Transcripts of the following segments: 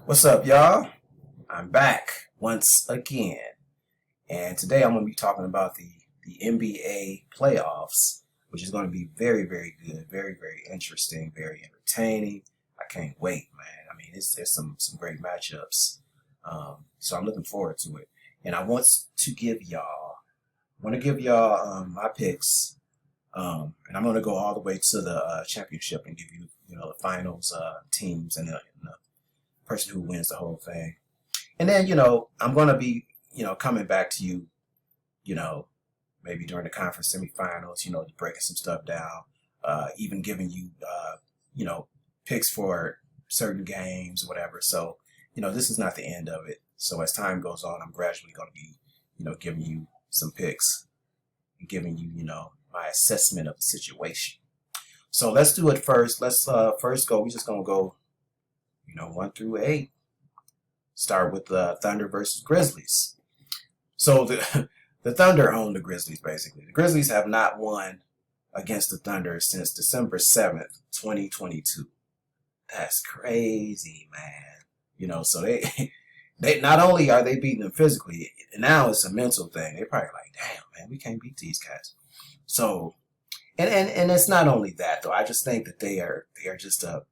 What's up, y'all? I'm back once again, and today I'm going to be talking about the NBA playoffs, which is going to be very, very good, very, very interesting, very entertaining. I can't wait, man. I mean, there's some great matchups, so I'm looking forward to it. And I want to give y'all my picks, and I'm going to go all the way to the championship and give you, the finals teams and the person who wins the whole thing. And then, I'm going to be, coming back to you, you know, maybe during the conference semifinals, breaking some stuff down, even giving you, you know, picks for certain games, whatever. So, this is not the end of it. So as time goes on, I'm gradually going to be, giving you some picks and giving you, my assessment of the situation. So let's do it first. Let's first go. We're just going to go 1 through 8. Start with the Thunder versus Grizzlies. So the Thunder own the Grizzlies, basically. The Grizzlies have not won against the Thunder since December 7th, 2022. That's crazy, man. So they not only are they beating them physically, now it's a mental thing. They're probably like, damn, man, we can't beat these guys. So, and it's not only that, though. I just think that they are just a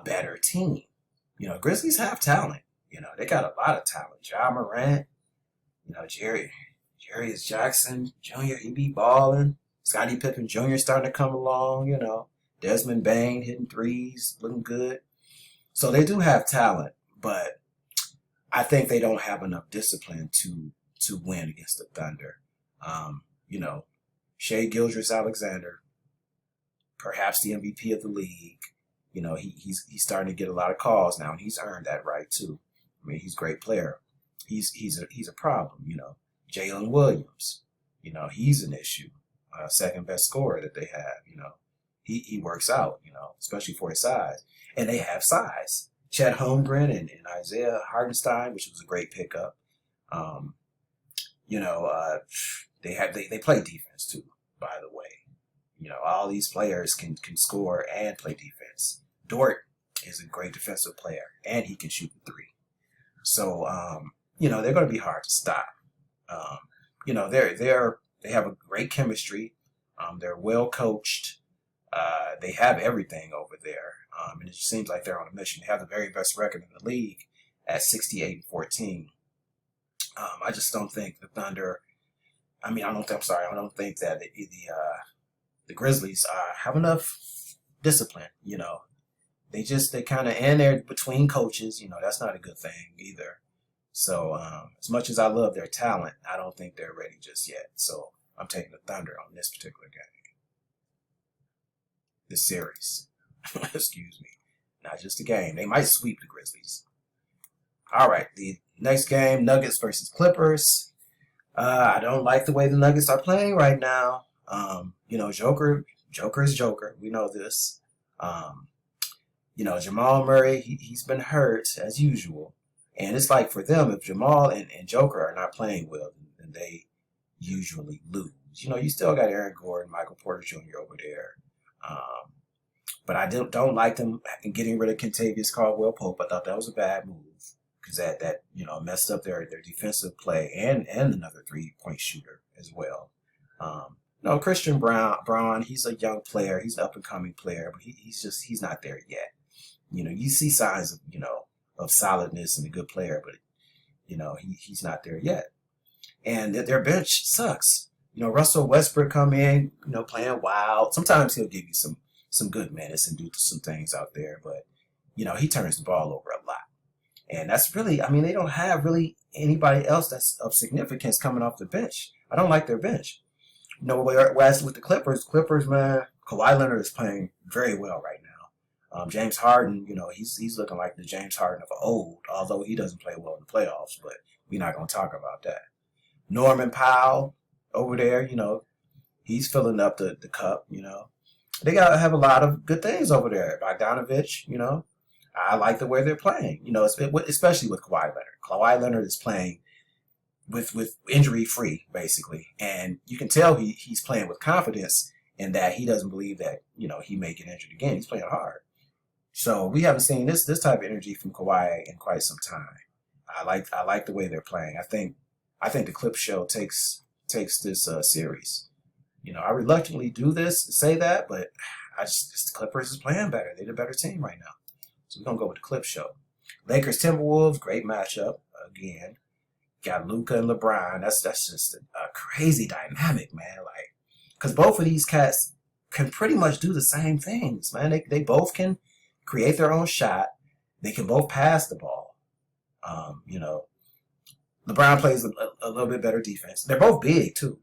better team. Grizzlies have talent. They got a lot of talent. Ja Morant, Jarius Jackson Jr., he be balling. Scottie Pippen Jr. starting to come along, Desmond Bain hitting threes, looking good. So they do have talent, but I think they don't have enough discipline to win against the Thunder. Shai Gilgeous-Alexander, perhaps the MVP of the league. He's starting to get a lot of calls now, and he's earned that right too. I mean, he's a great player. He's a problem. Jalen Williams, he's an issue. Second best scorer that they have. He works out. Especially for his size, and they have size. Chet Holmgren and Isaiah Hartenstein, which was a great pickup. They play defense too. By the way. All these players can score and play defense. Dort is a great defensive player, and he can shoot the three. So, they're going to be hard to stop. They have a great chemistry. They're well coached. They have everything over there. And it just seems like they're on a mission. They have the very best record in the league at 68-14. I just don't think the Thunder. I don't think that the Grizzlies have enough discipline. They kind of, and they're between coaches. That's not a good thing either. So as much as I love their talent, I don't think they're ready just yet. So I'm taking the Thunder on this particular game, this series. Excuse me, not just a game. They might sweep the Grizzlies. All right, the next game, Nuggets versus Clippers. I don't like the way the Nuggets are playing right now. Joker is Joker. We know this. Jamal Murray, he's been hurt as usual. And it's like for them, if Jamal and Joker are not playing well, then they usually lose. You still got Aaron Gordon, Michael Porter Jr. over there. But I don't like them getting rid of Kentavious Caldwell-Pope. I thought that was a bad move because that messed up their defensive play and another 3-point shooter as well. Christian Braun, he's a young player. He's an up-and-coming player, but he's not there yet. You see signs of solidness and a good player, but, he's not there yet. And their bench sucks. Russell Westbrook come in, playing wild. Sometimes he'll give you some good minutes and do some things out there, but, he turns the ball over a lot. And that's really, they don't have really anybody else that's of significance coming off the bench. I don't like their bench. Whereas with the Clippers, man, Kawhi Leonard is playing very well right now. James Harden, he's looking like the James Harden of old, although he doesn't play well in the playoffs, but we're not going to talk about that. Norman Powell over there, he's filling up the cup, They got to have a lot of good things over there. Bogdanovich, I like the way they're playing, especially with Kawhi Leonard. Kawhi Leonard is playing with injury free, basically. And you can tell he's playing with confidence in that he doesn't believe that, he may get injured again. He's playing hard. So we haven't seen this type of energy from Kawhi in quite some time. I like the way they're playing. I think the clip show takes this series. I reluctantly do this to say that, but the Clippers is playing better. They're the better team right now. So we're gonna go with the clip show. Lakers Timberwolves, great matchup again. Got Luca and LeBron. That's just a crazy dynamic, man. Like, because both of these cats can pretty much do the same things, man. They both can create their own shot. They can both pass the ball. Um, you know, LeBron plays a little bit better defense. They're both big too.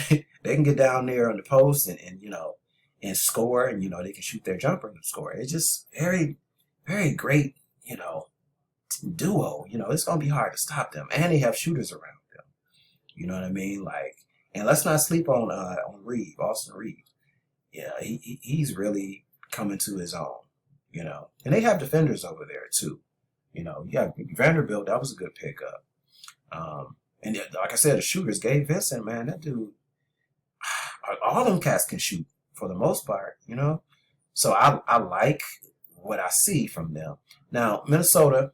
They can get down there on the post and score, and they can shoot their jumper and score. It's just very, very great, duo. It's gonna be hard to stop them, and they have shooters around them. You know what I mean? Like, and let's not sleep on Reed, Austin Reed. Yeah, he's really coming to his own. And they have defenders over there too. You have Vanderbilt. That was a good pickup. And like I said, the shooters, Gabe Vincent, man, that dude, all them cats can shoot for the most part. So I like what I see from them. Now Minnesota,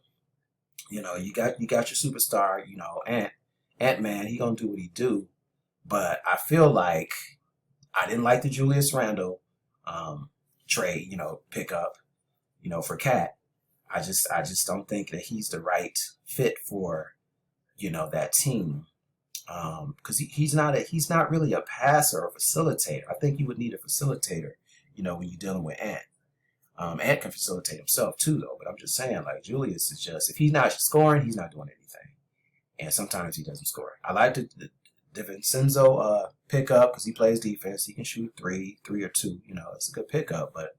you got your superstar, Ant-Man, he gonna do what he do, but I feel like I didn't like the Julius Randle trade, pickup, for Cat. I just don't think that he's the right fit for that team, because he's not really a passer or facilitator. I think you would need a facilitator, when you're dealing with Ant. Ant can facilitate himself too, though. But I'm just saying, like, Julius is just, if he's not scoring, he's not doing anything, and sometimes he doesn't score. I like the DiVincenzo pickup because he plays defense. He can shoot three or two. It's a good pickup. But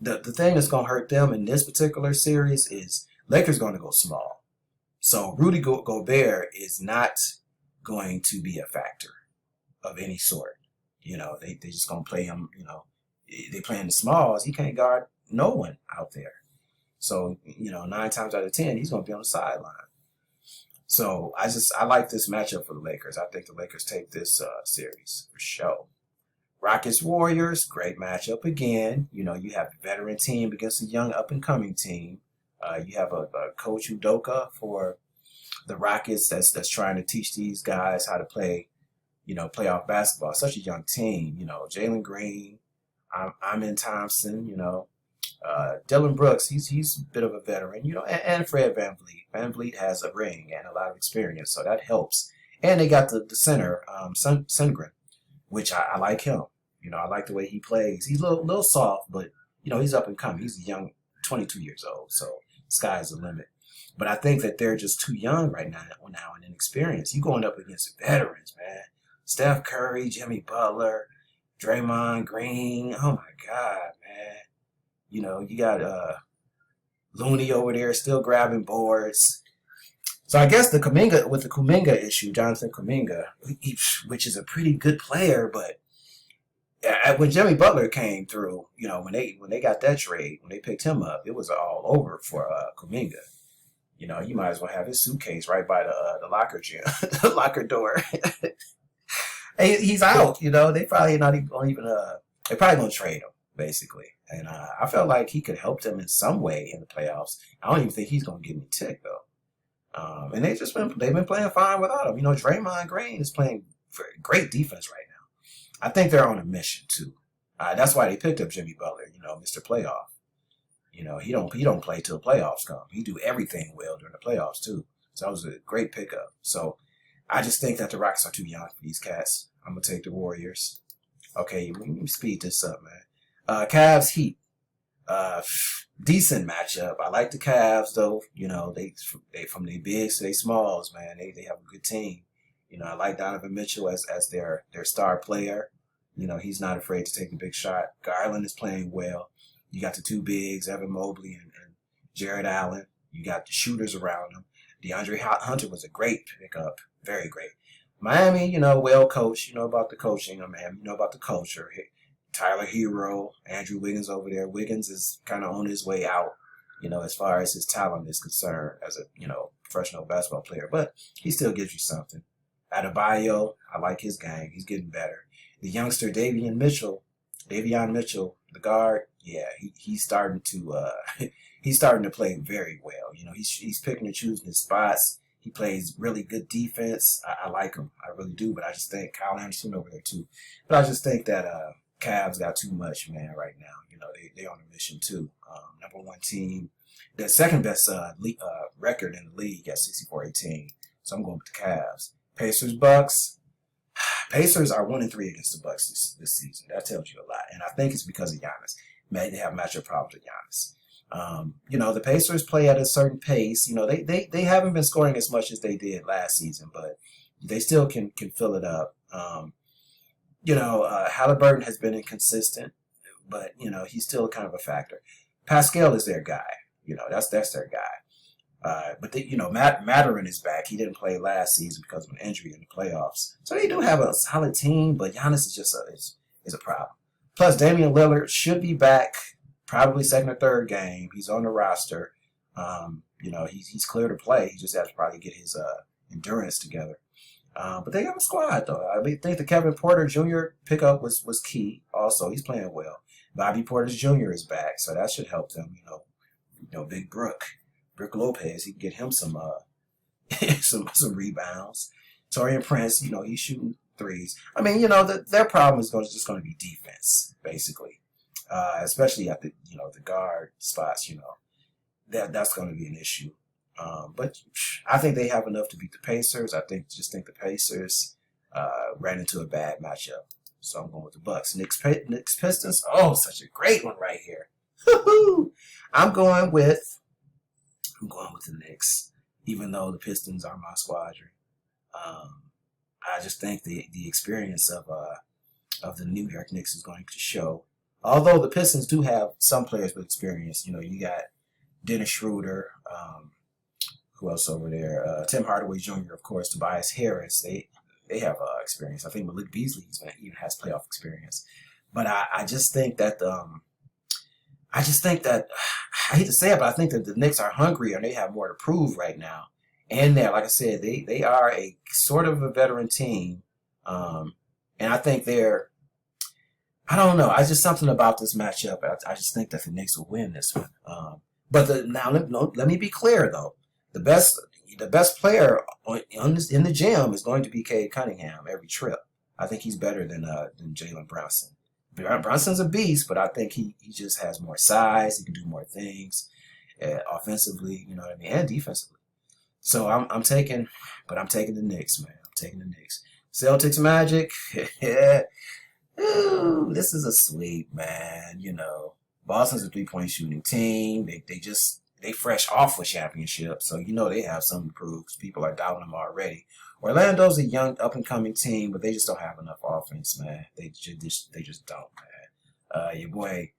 the thing that's gonna hurt them in this particular series is Lakers going to go small. So Rudy Gobert is not going to be a factor of any sort. They just gonna play him. They playing the smalls. He can't guard no one out there. So 9 times out of 10, he's gonna be on the sideline. So I like this matchup for the Lakers. I think the Lakers take this series for sure. Rockets Warriors, great matchup again. You have a veteran team against a young up and coming team. You have a coach Udoka for the Rockets that's trying to teach these guys how to play, playoff basketball. Such a young team. Jalen Green, Amin Thompson. Dylan Brooks, he's a bit of a veteran. And Fred VanVleet. VanVleet has a ring and a lot of experience, so that helps. And they got the center, Sundgren, which I like him. I like the way he plays. He's a little soft, but he's up and coming. He's a young, 22 years old, so sky's the limit. But I think that they're just too young right now and inexperienced. You going up against veterans, man. Steph Curry, Jimmy Butler, Draymond Green. Oh my God, man. You got Looney over there still grabbing boards. So I guess the Kuminga issue, Jonathan Kuminga, which is a pretty good player, but when Jimmy Butler came through, when they got that trade, when they picked him up, it was all over for Kuminga. You might as well have his suitcase right by the locker gym, the locker door. He's out. They probably not even they probably gonna trade him basically. And I felt like he could help them in some way in the playoffs. I don't even think he's gonna get me ticked though. And they've been playing fine without him. Draymond Green is playing great defense right now. I think they're on a mission too. That's why they picked up Jimmy Butler. Mr. Playoff. He don't play till playoffs come. He do everything well during the playoffs too. So that was a great pickup. So I just think that the Rockets are too young for these cats. I'm gonna take the Warriors. Okay, let me speed this up, man. Cavs Heat. Decent matchup. I like the Cavs though. They from their bigs to their smalls, man. They have a good team. I like Donovan Mitchell as their star player. He's not afraid to take the big shot. Garland is playing well. You got the two bigs, Evan Mobley and Jared Allen. You got the shooters around him. DeAndre Hunter was a great pickup. Very great. Miami, well coached. About the coaching. Man, about the culture. Tyler Hero, Andrew Wiggins over there. Wiggins is kind of on his way out, as far as his talent is concerned as a, professional basketball player. But he still gives you something. Adebayo, I like his game. He's getting better. The youngster, Davion Mitchell, the guard, Yeah, he's starting to he's starting to play very well. You know, he's picking and choosing his spots. He plays really good defense. I like him. I really do. But I just think Kyle Anderson over there too. But I just think that Cavs got too much, man, right now. You know, they on a mission too. Number one team. The second best record in the league at 64-18. So I'm going with the Cavs. Pacers, Bucks. Pacers are 1-3 against the Bucks this season. That tells you a lot. And I think it's because of Giannis. They have matchup problems with Giannis. You know, the Pacers play at a certain pace. You know, they haven't been scoring as much as they did last season, but they still can fill it up. You know, Halliburton has been inconsistent, but, you know, he's still kind of a factor. Pascal is their guy. You know, that's their guy. But they, you know, Mathurin is back. He didn't play last season because of an injury in the playoffs. So they do have a solid team, but Giannis is just is a problem. Plus, Damian Lillard should be back probably second or third game. He's on the roster. You know, he's clear to play. He just has to probably get his endurance together. But they have a squad, though. I think the Kevin Porter Jr. pickup was key. Also, he's playing well. Bobby Portis Jr. is back, so that should help them. You know, Big Brook Lopez. He can get him some some rebounds. Torian Prince, you know, he's shooting threes. I mean, you know, their problem is just going to be defense, basically. Especially at the guard spots, you know, that's going to be an issue. But I think they have enough to beat the Pacers. I just think the Pacers ran into a bad matchup, so I'm going with the Bucks. Knicks Pistons. Oh, such a great one right here. I'm going with the Knicks, even though the Pistons are my squadron. I just think the experience of the New York Knicks is going to show. Although the Pistons do have some players with experience, you know, you got Dennis Schroeder, who else over there? Tim Hardaway Jr., of course, Tobias Harris. They have experience. I think Malik Beasley even has playoff experience. But I just think that I hate to say it, but I think that the Knicks are hungry and they have more to prove right now. And like I said, they are a sort of a veteran team, and I think I don't know. I just something about this matchup. I just think that the Knicks will win this one. But now let me be clear though. The best player in the gym is going to be Cade Cunningham every trip. I think he's better than Jalen Brunson. Brunson's a beast, but I think he just has more size. He can do more things offensively, you know what I mean, and defensively. So I'm taking the Knicks, man. I'm taking the Knicks. Celtics Magic. Ooh, this is a sweep, man. You know, Boston's a 3-point shooting team. They fresh off a championship, so you know they have something to prove because people are doubting them already. Orlando's a young up and coming team, but they just don't have enough offense, man. They just don't, man. Your boy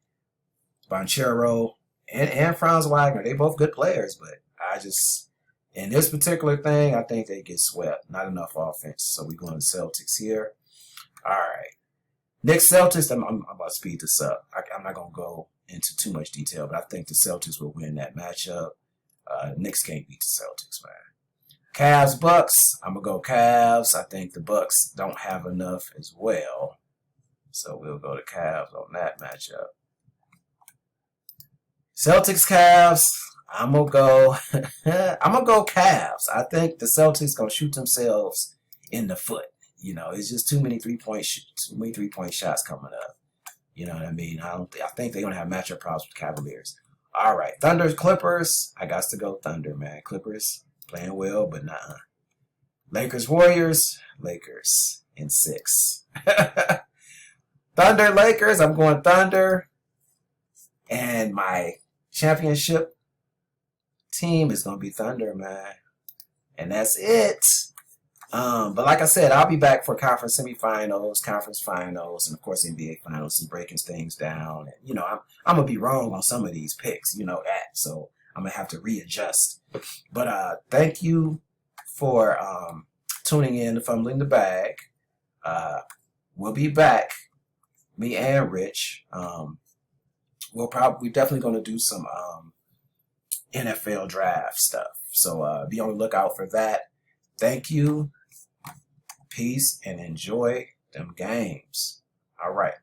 Banchero and Franz Wagner, they both good players, but in this particular thing, I think they get swept. Not enough offense, so we're going to Celtics here. All right. Knicks Celtics, I'm about to speed this up. I'm not going to go into too much detail, but I think the Celtics will win that matchup. Knicks can't beat the Celtics, man. Cavs Bucks, I'm going to go Cavs. I think the Bucks don't have enough as well. So we'll go to Cavs on that matchup. Celtics Cavs, I'm going to go Cavs. I think the Celtics going to shoot themselves in the foot. You know, it's just too many 3-point shots coming up. You know what I mean? I think they're gonna have matchup problems with Cavaliers. All right, Thunder Clippers. I got to go Thunder, man. Clippers playing well, but nah. Lakers Warriors. Lakers in 6. Thunder Lakers. I'm going Thunder, and my championship team is gonna be Thunder, man. And that's it. But like I said, I'll be back for conference semifinals, conference finals, and of course NBA finals and breaking things down. And, you know, I'm gonna be wrong on some of these picks, you know, so I'm gonna have to readjust. But thank you for tuning in to Fumbling the Bag. We'll be back, me and Rich. We're definitely gonna do some NFL draft stuff. So be on the lookout for that. Thank you. Peace and enjoy them games. All right.